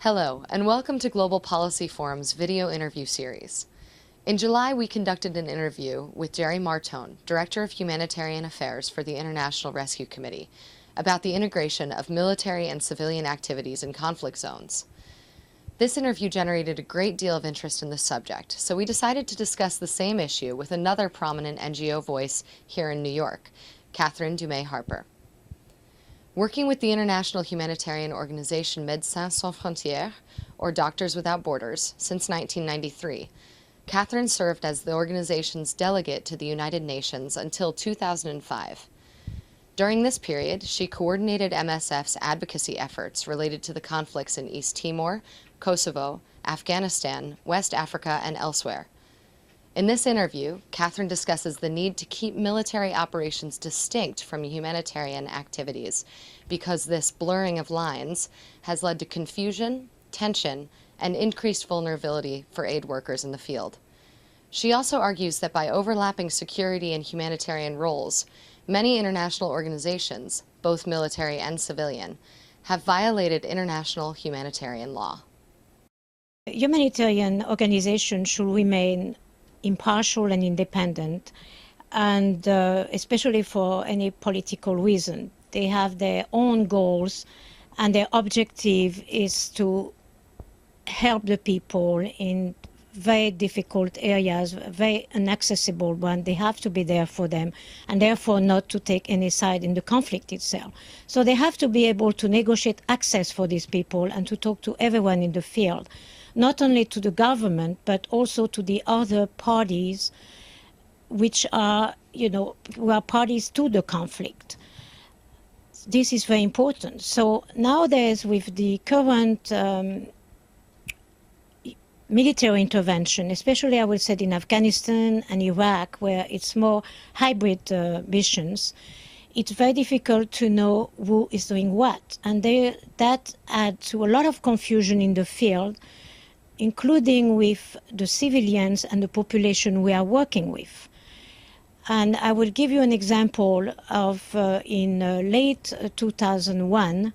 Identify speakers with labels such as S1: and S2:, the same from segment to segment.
S1: Hello, and welcome to Global Policy Forum's video interview series. In July, we conducted an interview with Jerry Martone, Director of Humanitarian Affairs for the International Rescue Committee, about the integration of military and civilian activities in conflict zones. This interview generated a great deal of interest in the subject, so we decided to discuss the same issue with another prominent NGO voice here in New York, Catherine Dumait-Harper. Working with the international humanitarian organization Médecins Sans Frontières, or Doctors Without Borders, since 1993, Catherine served as the organization's delegate to the United Nations until 2005. During this period, she coordinated MSF's advocacy efforts related to the conflicts in East Timor, Kosovo, Afghanistan, West Africa, and elsewhere. In this interview, Catherine discusses the need to keep military operations distinct from humanitarian activities because this blurring of lines has led to confusion, tension, and increased vulnerability for aid workers in the field. She also argues that by overlapping security and humanitarian roles, many international organizations, both military and civilian, have violated international humanitarian law.
S2: Humanitarian organizations should remain impartial and independent, and especially for any political reason. They have their own goals, and their objective is to help the people in very difficult areas, very inaccessible ones. They have to be there for them, and therefore not to take any side in the conflict itself. So they have to be able to negotiate access for these people and to talk to everyone in the field, not only to the government, but also to the other parties which are, who are parties to the conflict. This is very important. So nowadays, with the current military intervention, especially I would say in Afghanistan and Iraq, where it's more hybrid missions, it's very difficult to know who is doing what. And that adds to a lot of confusion in the field, including with the civilians and the population we are working with. And I will give you an example of in late 2001,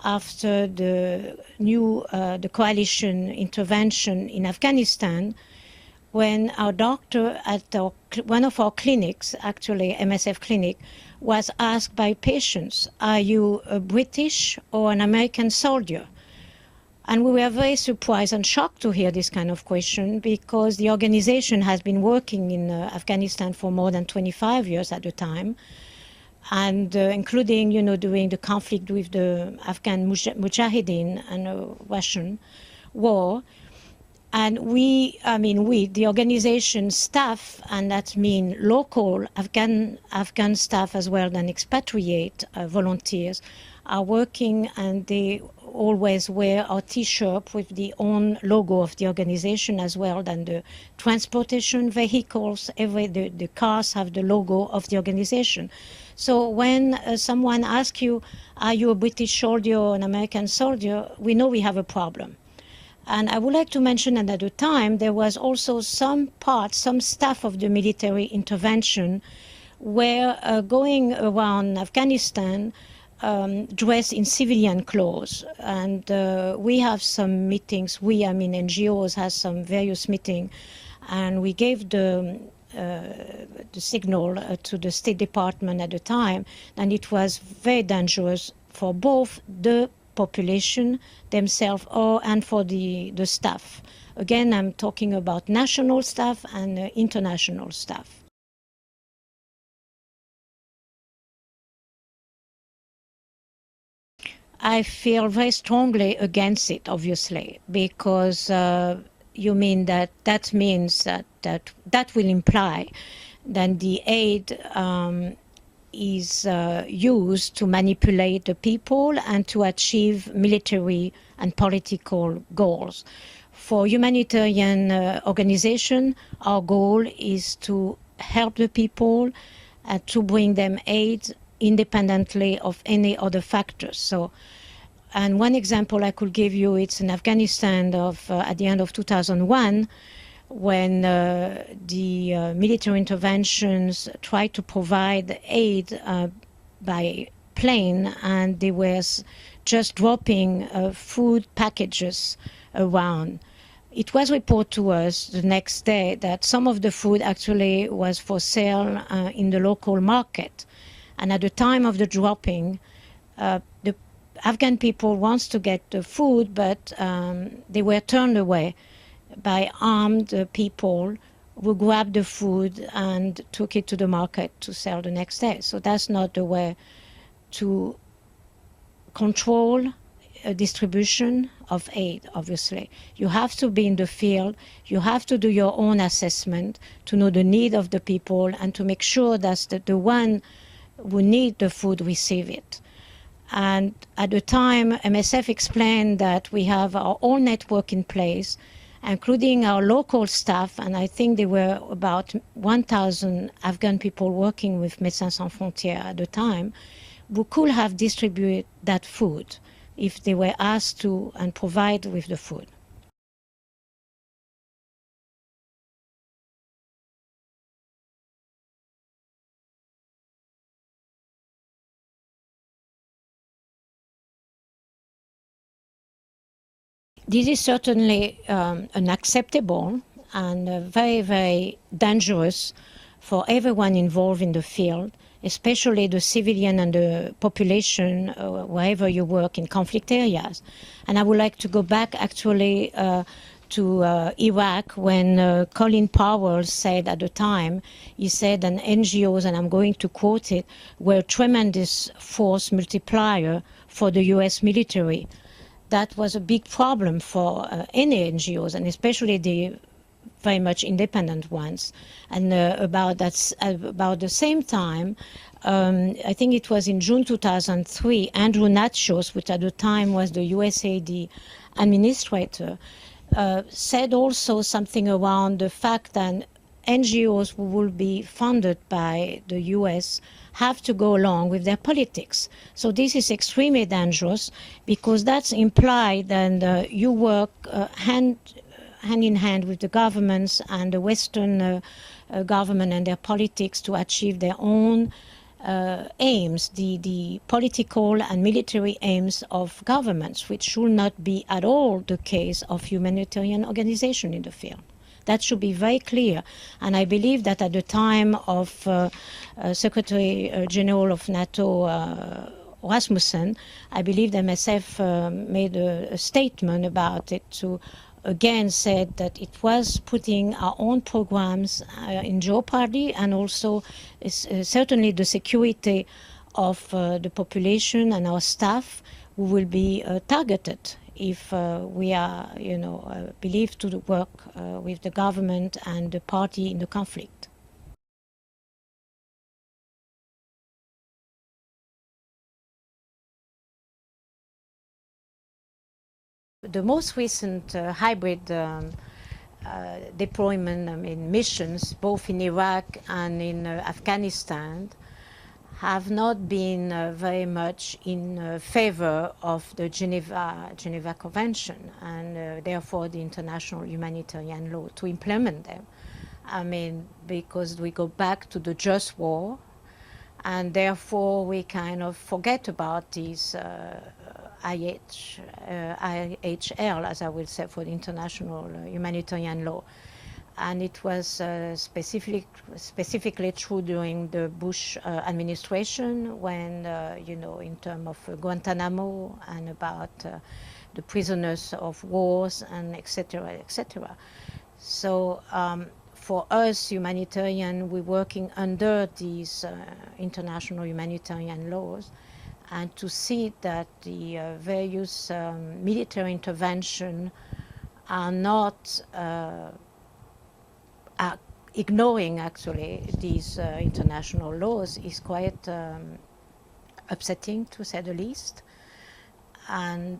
S2: after the coalition intervention in Afghanistan, when our doctor at one of our clinics, actually MSF clinic, was asked by patients, "Are you a British or an American soldier?" And we were very surprised and shocked to hear this kind of question, because the organization has been working in Afghanistan for more than 25 years at the time, and including, during the conflict with the Afghan Mujahideen and Russian war. And the organization staff, and that means local Afghan staff as well than expatriate volunteers, are working, and they always wear our T-shirt with the own logo of the organization, as well than the transportation vehicles. The cars have the logo of the organization. So when someone asks you, "Are you a British soldier or an American soldier?" we know we have a problem. And I would like to mention that at the time, there was also some staff of the military intervention were going around Afghanistan dressed in civilian clothes. And we have some meetings, NGOs has some various meetings, and we gave the signal to the State Department at the time, and it was very dangerous for both the population themselves and for the staff. Again, I'm talking about national staff and international staff. I feel very strongly against it, obviously, because that means that will imply that the aid is used to manipulate the people and to achieve military and political goals. For humanitarian organization, our goal is to help the people and to bring them aid independently of any other factors. So, and one example I could give you, it's in Afghanistan at the end of 2001, when the military interventions tried to provide aid by plane, and they were just dropping food packages around. It was reported to us the next day that some of the food actually was for sale in the local market. And at the time of the dropping, the Afghan people wants to get the food, but they were turned away by armed people who grabbed the food and took it to the market to sell the next day. So that's not the way to control distribution of aid, obviously. You have to be in the field, you have to do your own assessment to know the need of the people and to make sure that the one who need the food receive it. And at the time, MSF explained that we have our own network in place, including our local staff, and I think there were about 1,000 Afghan people working with Médecins Sans Frontières at the time, who could have distributed that food if they were asked to and provide with the food. This is certainly unacceptable and very, very dangerous for everyone involved in the field, especially the civilian and the population wherever you work in conflict areas. And I would like to go back actually to Iraq when Colin Powell said at the time, he said that NGOs, and I'm going to quote it, were a tremendous force multiplier for the US military. That was a big problem for any NGOs, and especially the very much independent ones. And about the same time, I think it was in June 2003, Andrew Natchos, which at the time was the USAID administrator, said also something around the fact that NGOs who will be funded by the US have to go along with their politics. So this is extremely dangerous because that's implied that you work hand in hand with the governments and the Western government and their politics to achieve their own aims, the political and military aims of governments, which should not be at all the case of humanitarian organizations in the field. That should be very clear. And I believe that at the time of Secretary General of NATO, Rasmussen, I believe the MSF made a statement about it to again said that it was putting our own programs in jeopardy and also certainly the security of the population and our staff who will be targeted if we are, believed to work with the government and the party in the conflict. The most recent hybrid deployment, missions, both in Iraq and in Afghanistan, have not been very much in favor of the Geneva Convention and therefore the International Humanitarian Law to implement them. Because we go back to the just war, and therefore we kind of forget about these IHL, as I will say, for the International Humanitarian Law. And it was specifically true during the Bush administration when, in terms of Guantanamo and about the prisoners of wars and et cetera, et cetera. So for us, humanitarian, we're working under these international humanitarian laws, and to see that the various military intervention are not ignoring actually these international laws is quite upsetting, to say the least. And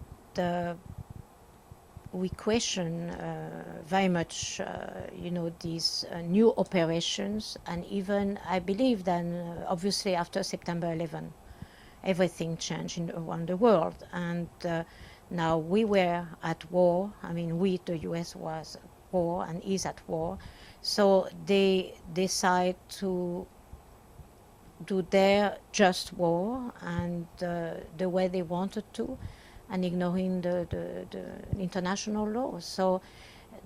S2: we question very much, these new operations, and even I believe that obviously after September 11, everything changed around the world, and now we were at war. The US was at war and is at war. So they decide to do their just war and the way they wanted to, and ignoring the international law. So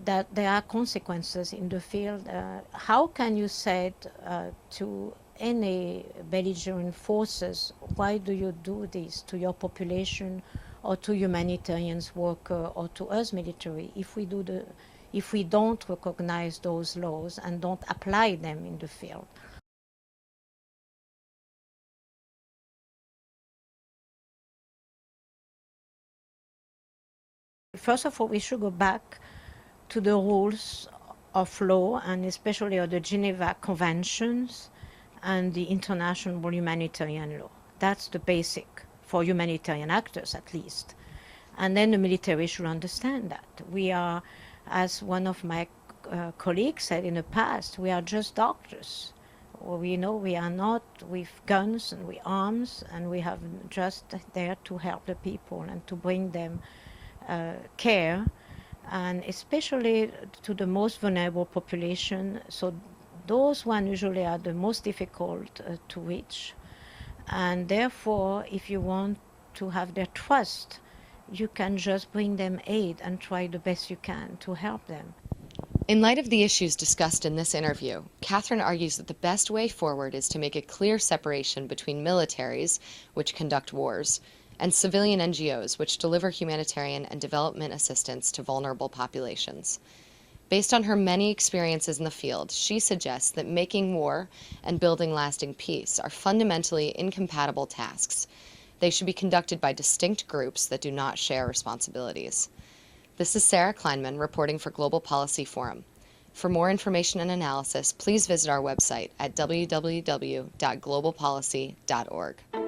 S2: that there are consequences in the field. How can you say to any belligerent forces, why do you do this to your population or to humanitarians worker or to us military if we don't recognize those laws and don't apply them in the field? First of all, we should go back to the rules of law, and especially of the Geneva Conventions and the International Humanitarian Law. That's the basic for humanitarian actors, at least. And then the military should understand that. We are, as one of my colleagues said in the past, we are just doctors. We know we are not with guns and with arms, and we have just there to help the people and to bring them care, and especially to the most vulnerable population. So those ones usually are the most difficult to reach. And therefore, if you want to have their trust, you can just bring them aid and try the best you can to help them.
S1: In light of the issues discussed in this interview, Catherine argues that the best way forward is to make a clear separation between militaries, which conduct wars, and civilian NGOs, which deliver humanitarian and development assistance to vulnerable populations. Based on her many experiences in the field, she suggests that making war and building lasting peace are fundamentally incompatible tasks. They should be conducted by distinct groups that do not share responsibilities. This is Sarah Kleinman reporting for Global Policy Forum. For more information and analysis, please visit our website at www.globalpolicy.org.